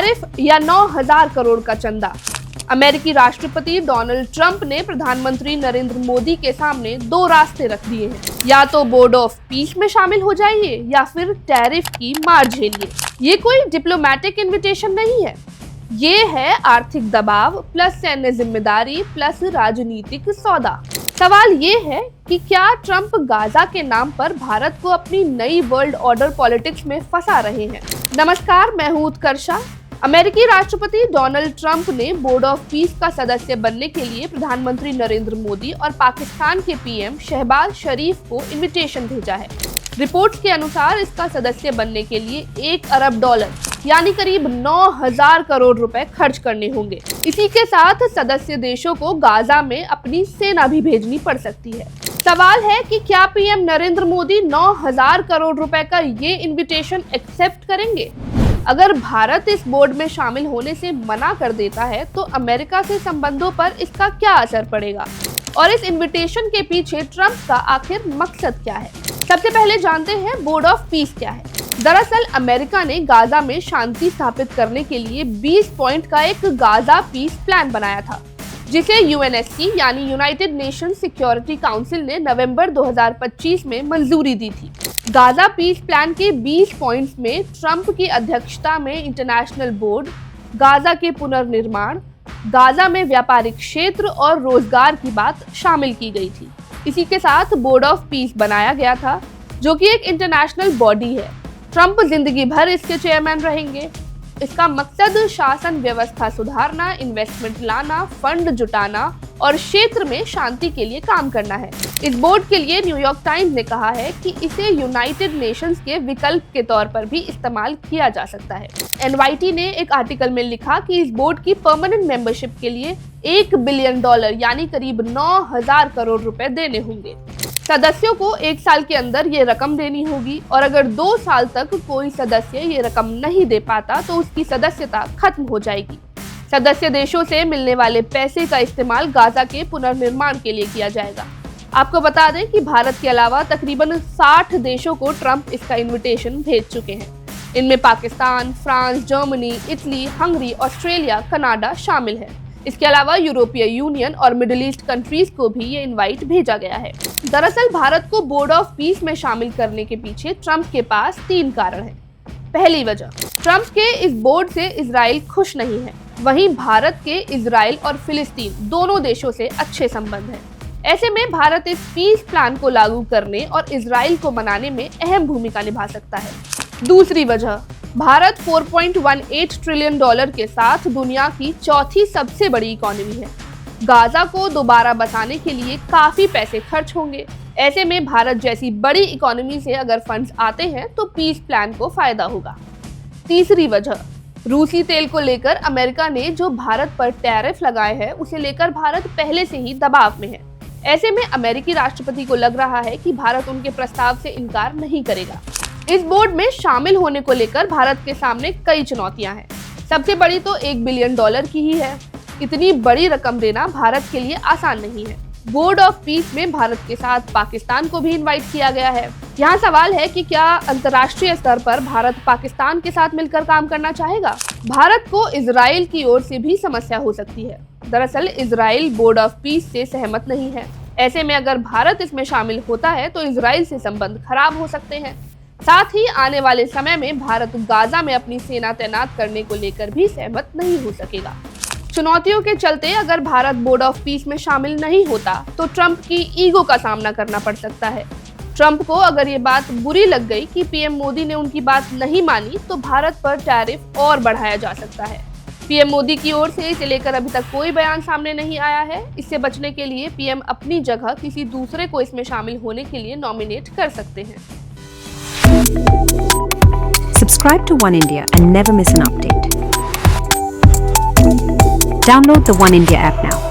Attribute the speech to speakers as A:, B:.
A: Tariff या 9,000 करोड़ का चंदा। अमेरिकी राष्ट्रपति डोनाल्ड ट्रंप ने प्रधानमंत्री नरेंद्र मोदी के सामने दो रास्ते रख दिए हैं, या तो बोर्ड ऑफ पीस में शामिल हो जाइए या फिर टैरिफ की मार झेलिए। ये कोई डिप्लोमेटिक इनविटेशन नहीं है, ये है आर्थिक दबाव प्लस सैन्य जिम्मेदारी प्लस राजनीतिक सौदा। सवाल ये है कि क्या ट्रंप गाजा के नाम पर भारत को अपनी नई वर्ल्ड ऑर्डर पॉलिटिक्स में फंसा रहे हैं। नमस्कार, मैं हूं उत्कर्षा। अमेरिकी राष्ट्रपति डोनाल्ड ट्रंप ने बोर्ड ऑफ पीस का सदस्य बनने के लिए प्रधानमंत्री नरेंद्र मोदी और पाकिस्तान के पीएम शहबाज शरीफ को इनविटेशन भेजा है। रिपोर्ट्स के अनुसार इसका सदस्य बनने के लिए $1 अरब यानी करीब 9,000 करोड़ रुपए खर्च करने होंगे। इसी के साथ सदस्य देशों को गाजा में अपनी सेना भी भेजनी पड़ सकती है। सवाल है कि क्या पीएम नरेंद्र मोदी 9,000 करोड़ रुपए का ये इनविटेशन एक्सेप्ट करेंगे? अगर भारत इस बोर्ड में शामिल होने से मना कर देता है तो अमेरिका से संबंधों पर इसका क्या असर पड़ेगा और इस इनविटेशन के पीछे ट्रंप का आखिर मकसद क्या है? सबसे पहले जानते हैं बोर्ड ऑफ पीस क्या है। दरअसल अमेरिका ने गाजा में शांति स्थापित करने के लिए 20 पॉइंट का एक गाजा पीस प्लान बनाया था, जिसे यूएनएससी यानी यूनाइटेड नेशन सिक्योरिटी काउंसिल ने नवंबर 2025 में मंजूरी दी थी। गाजा पीस प्लान के 20 पॉइंट्स में ट्रंप की अध्यक्षता में इंटरनेशनल बोर्ड, गाजा के पुनर्निर्माण, गाजा में व्यापारिक क्षेत्र और रोजगार की बात शामिल की गई थी। इसी के साथ बोर्ड ऑफ पीस बनाया गया था, जो कि एक इंटरनेशनल बॉडी है। ट्रंप जिंदगी भर इसके चेयरमैन रहेंगे। इसका मकसद शासन व्यवस्था सुधारना, इन्वेस्टमेंट लाना, फंड जुटाना और क्षेत्र में शांति के लिए काम करना है। इस बोर्ड के लिए न्यूयॉर्क टाइम्स ने कहा है कि इसे यूनाइटेड नेशंस के विकल्प के तौर पर भी इस्तेमाल किया जा सकता है। एनवाईटी ने एक आर्टिकल में लिखा कि इस बोर्ड की परमानेंट मेंबरशिप के लिए $1 बिलियन यानी करीब 9,000 करोड़ रुपए देने होंगे। सदस्यों को 1 साल के अंदर ये रकम देनी होगी और अगर 2 साल तक कोई सदस्य ये रकम नहीं दे पाता तो उसकी सदस्यता खत्म हो जाएगी। सदस्य देशों से मिलने वाले पैसे का इस्तेमाल गाजा के पुनर्निर्माण के लिए किया जाएगा। आपको बता दें कि भारत के अलावा तकरीबन 60 देशों को ट्रंप इसका इनविटेशन भेज चुके हैं। इनमें Pakistan, France, Germany, Italy, Hungary, Australia, Canada शामिल है। इसके अलावा यूरोपीय यूनियन और मिडिल ईस्ट कंट्रीज को भी ये इनवाइट भेजा गया है। दरअसल भारत को बोर्ड ऑफ पीस में शामिल करने के पीछे ट्रंप के पास 3 कारण हैं। पहली वजह, ट्रंप के इस बोर्ड से इजराइल खुश नहीं है। वहीं भारत के इजराइल और फिलिस्तीन दोनों देशों से अच्छे संबंध हैं। ऐसे में भारत इस पीस प्लान को लागू करने और इजराइल को मनाने में अहम भूमिका निभा सकता है। दूसरी वजह, भारत $4.18 ट्रिलियन के साथ दुनिया की चौथी सबसे बड़ी इकोनॉमी है। गाजा को दोबारा बसाने के लिए काफी पैसे खर्च होंगे। ऐसे में भारत जैसी बड़ी इकोनॉमी से अगर फंड्स आते हैं तो पीस प्लान को फायदा होगा। तीसरी वजह, रूसी तेल को लेकर अमेरिका ने जो भारत पर टैरिफ लगाए हैं उसे लेकर भारत पहले से ही दबाव में है। ऐसे में अमेरिकी राष्ट्रपति को लग रहा है कि भारत उनके प्रस्ताव से इनकार नहीं करेगा। इस बोर्ड में शामिल होने को लेकर भारत के सामने कई चुनौतियां हैं। सबसे बड़ी तो $1 बिलियन की ही है। इतनी बड़ी रकम देना भारत के लिए आसान नहीं है। बोर्ड ऑफ पीस में भारत के साथ पाकिस्तान को भी इनवाइट किया गया है। यहाँ सवाल है कि क्या अंतर्राष्ट्रीय स्तर पर भारत पाकिस्तान के साथ मिलकर काम करना चाहेगा? भारत को इजराइल की ओर से भी समस्या हो सकती है। दरअसल इजराइल बोर्ड ऑफ पीस से सहमत नहीं है। ऐसे में अगर भारत इसमें शामिल होता है तो इजराइल से संबंध खराब हो सकते हैं। साथ ही आने वाले समय में भारत गाजा में अपनी सेना तैनात करने को लेकर भी सहमत नहीं हो सकेगा। चुनौतियों के चलते अगर भारत बोर्ड ऑफ पीस में शामिल नहीं होता तो ट्रंप की ईगो का सामना करना पड़ सकता है। ट्रंप को अगर ये बात बुरी लग गई कि पीएम मोदी ने उनकी बात नहीं मानी तो भारत पर टैरिफ और बढ़ाया जा सकता है। पीएम मोदी की ओर से इसे लेकर अभी तक कोई बयान सामने नहीं आया है। इससे बचने के लिए पीएम अपनी जगह किसी दूसरे को इसमें शामिल होने के लिए नॉमिनेट कर सकते हैं।
B: Subscribe to One India and never miss an update. Download the One India app now.